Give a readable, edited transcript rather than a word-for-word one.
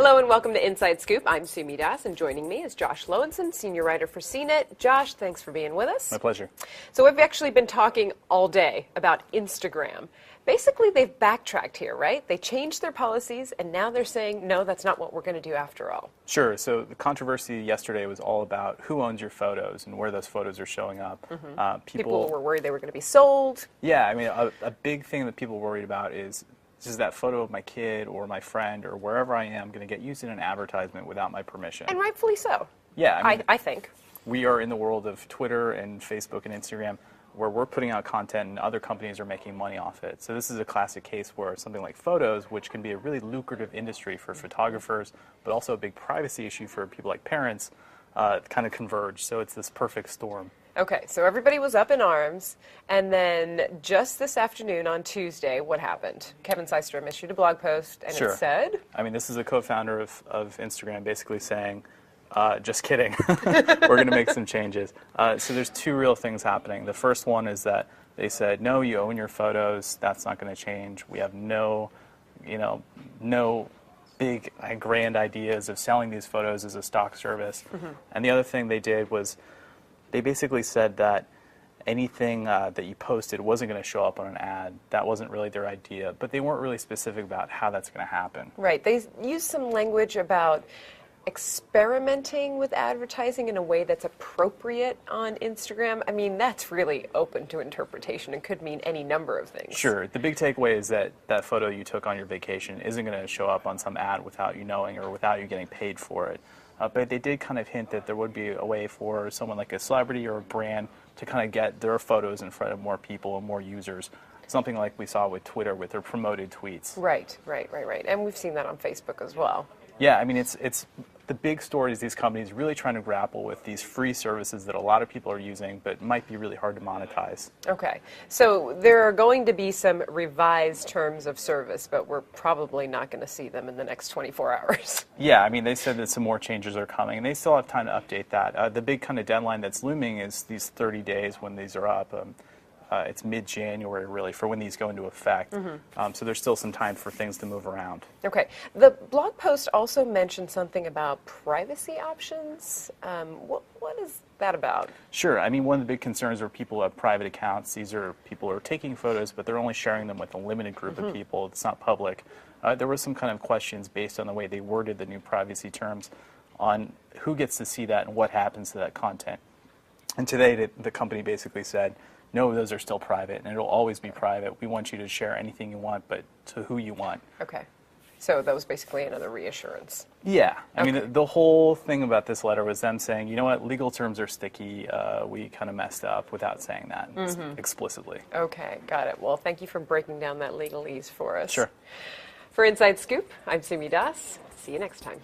Hello and welcome to Inside Scoop. I'm Sumi Das, and joining me is Josh Lowenson, senior writer for CNET. Josh, thanks for being with us. My pleasure. So we've actually been talking all day about Instagram. Basically, they've backtracked here, right? They changed their policies, and now they're saying, no, that's not what we're going to do after all. Sure. So the controversy yesterday was all about who owns your photos and where those photos are showing up. People were worried they were going to be sold. Yeah, I mean, a big thing that people were worried about is that photo of my kid or my friend or wherever I am going to get used in an advertisement without my permission. And rightfully so. Yeah, I think. We are in the world of Twitter and Facebook and Instagram where we're putting out content and other companies are making money off it. So this is a classic case where something like photos, which can be a really lucrative industry for photographers, but also a big privacy issue for people like parents, kind of converge. So it's this perfect storm. Okay, so everybody was up in arms, and then just this afternoon on Tuesday, what happened? Kevin Systrom issued a blog post, and Sure. it said? I mean, this is a co-founder of Instagram basically saying, just kidding, we're going to make some changes. So there's two real things happening. The first one is that they said, no, you own your photos, that's not going to change. We have no big grand ideas of selling these photos as a stock service. And the other thing they did was they basically said that anything that you posted wasn't going to show up on an ad. That wasn't really their idea, but they weren't really specific about how that's going to happen. Right. They used some language about experimenting with advertising in a way that's appropriate on Instagram. I mean, that's really open to interpretation and could mean any number of things. Sure. The big takeaway is that that photo you took on your vacation isn't going to show up on some ad without you knowing or without you getting paid for it. But they did kind of hint that there would be a way for someone like a celebrity or a brand to kind of get their photos in front of more people and more users. Something like we saw with Twitter with their promoted tweets. Right. And we've seen that on Facebook as well. Yeah, I mean, it's the big story is these companies really trying to grapple with these free services that a lot of people are using, but might be really hard to monetize. Okay, so there are going to be some revised terms of service, but we're probably not going to see them in the next 24 hours. Yeah, I mean, they said that some more changes are coming, and they still have time to update that. The big kind of deadline that's looming is these 30 days when these are up. It's mid-January, really, for when these go into effect. So there's still some time for things to move around. Okay. The blog post also mentioned something about privacy options. What is that about? Sure. I mean, one of the big concerns are people who have private accounts. These are people who are taking photos, but they're only sharing them with a limited group of people. It's not public. There were some kind of questions based on the way they worded the new privacy terms on who gets to see that and what happens to that content. And today, the company basically said, no, those are still private, and it'll always be private. We want you to share anything you want, but to who you want. Okay. So that was basically another reassurance. Yeah. I mean, the whole thing about this letter was them saying, you know what, legal terms are sticky. We kind of messed up without saying that explicitly. Okay, got it. Well, thank you for breaking down that legalese for us. Sure. For Inside Scoop, I'm Sumi Das. See you next time.